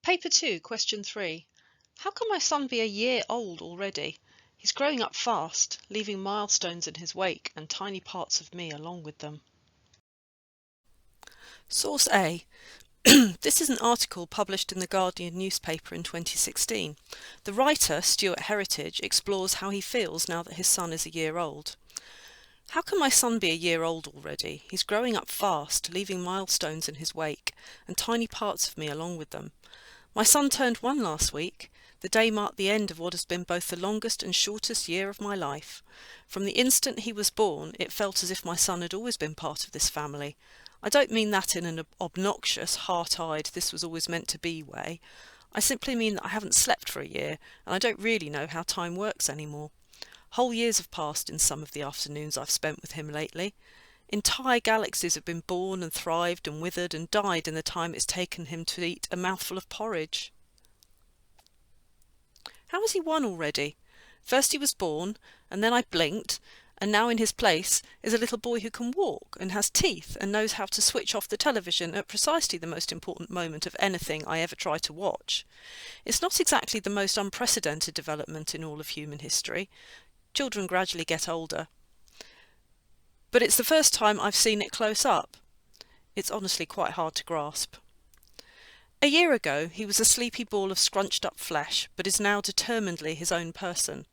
Paper 2, question 3. How can my son be a year old already? He's growing up fast, leaving milestones in his wake and tiny parts of me along with them. Source A. This is an article published in the Guardian newspaper in 2016. The writer, Stuart Heritage, explores how he feels now that his son is a year old. How can my son be a year old already? He's growing up fast, leaving milestones in his wake, and tiny parts of me along with them. My son turned 1 last week. The day marked the end of what has been both the longest and shortest year of my life. From the instant he was born, it felt as if my son had always been part of this family. I don't mean that in an obnoxious, heart-eyed, this was always meant to be way. I simply mean that I haven't slept for a year, and I don't really know how time works anymore. Whole years have passed in some of the afternoons I've spent with him lately. Entire galaxies have been born and thrived and withered and died in the time it's taken him to eat a mouthful of porridge. How is he 1 already? First he was born, and then I blinked, and now in his place is a little boy who can walk and has teeth and knows how to switch off the television at precisely the most important moment of anything I ever try to watch. It's not exactly the most unprecedented development in all of human history. Children gradually get older. But it's the first time I've seen it close up. It's honestly quite hard to grasp. A year ago he was a sleepy ball of scrunched up flesh, but is now determinedly his own person.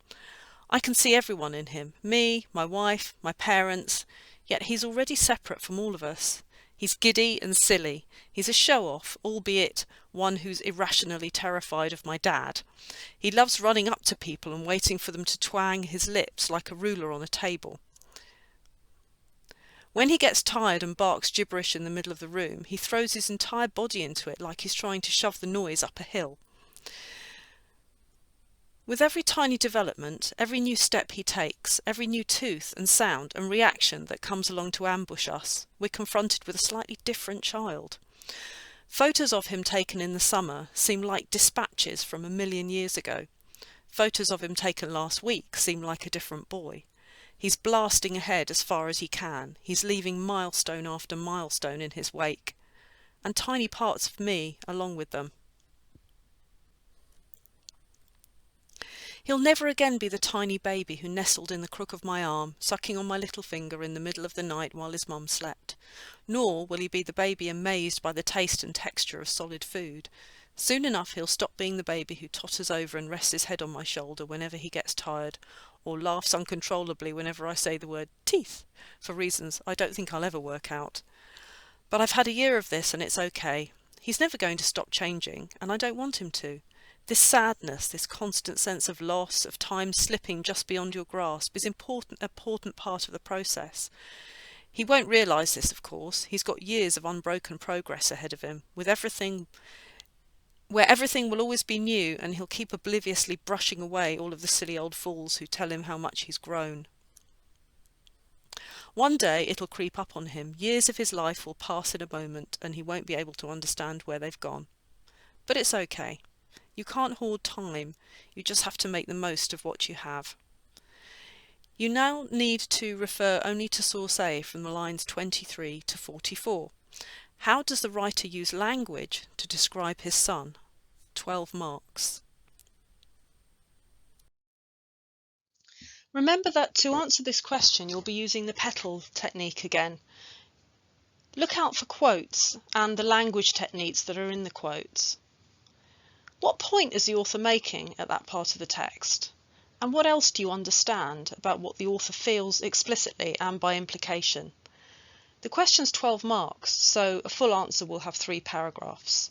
I can see everyone in him, me, my wife, my parents, yet he's already separate from all of us. He's giddy and silly. He's a show-off, albeit one who's irrationally terrified of my dad. He loves running up to people and waiting for them to twang his lips like a ruler on a table. When he gets tired and barks gibberish in the middle of the room, he throws his entire body into it like he's trying to shove the noise up a hill. With every tiny development, every new step he takes, every new tooth and sound and reaction that comes along to ambush us, we're confronted with a slightly different child. Photos of him taken in the summer seem like dispatches from 1,000,000 years ago. Photos of him taken last week seem like a different boy. He's blasting ahead as far as he can. He's leaving milestone after milestone in his wake, and tiny parts of me along with them. He'll never again be the tiny baby who nestled in the crook of my arm, sucking on my little finger in the middle of the night while his mum slept. Nor will he be the baby amazed by the taste and texture of solid food. Soon enough he'll stop being the baby who totters over and rests his head on my shoulder whenever he gets tired, or laughs uncontrollably whenever I say the word teeth, for reasons I don't think I'll ever work out. But I've had a year of this and it's okay. He's never going to stop changing, and I don't want him to. This sadness, this constant sense of loss, of time slipping just beyond your grasp, is an important part of the process. He won't realise this, of course. He's got years of unbroken progress ahead of him, where everything will always be new, and he'll keep obliviously brushing away all of the silly old fools who tell him how much he's grown. One day it'll creep up on him. Years of his life will pass in a moment, and he won't be able to understand where they've gone. But it's okay. You can't hoard time, you just have to make the most of what you have. You now need to refer only to source A from the lines 23 to 44. How does the writer use language to describe his son? 12 marks. Remember that to answer this question you'll be using the petal technique again. Look out for quotes and the language techniques that are in the quotes. What point is the author making at that part of the text? And what else do you understand about what the author feels explicitly and by implication? The question's 12 marks, so a full answer will have 3 paragraphs.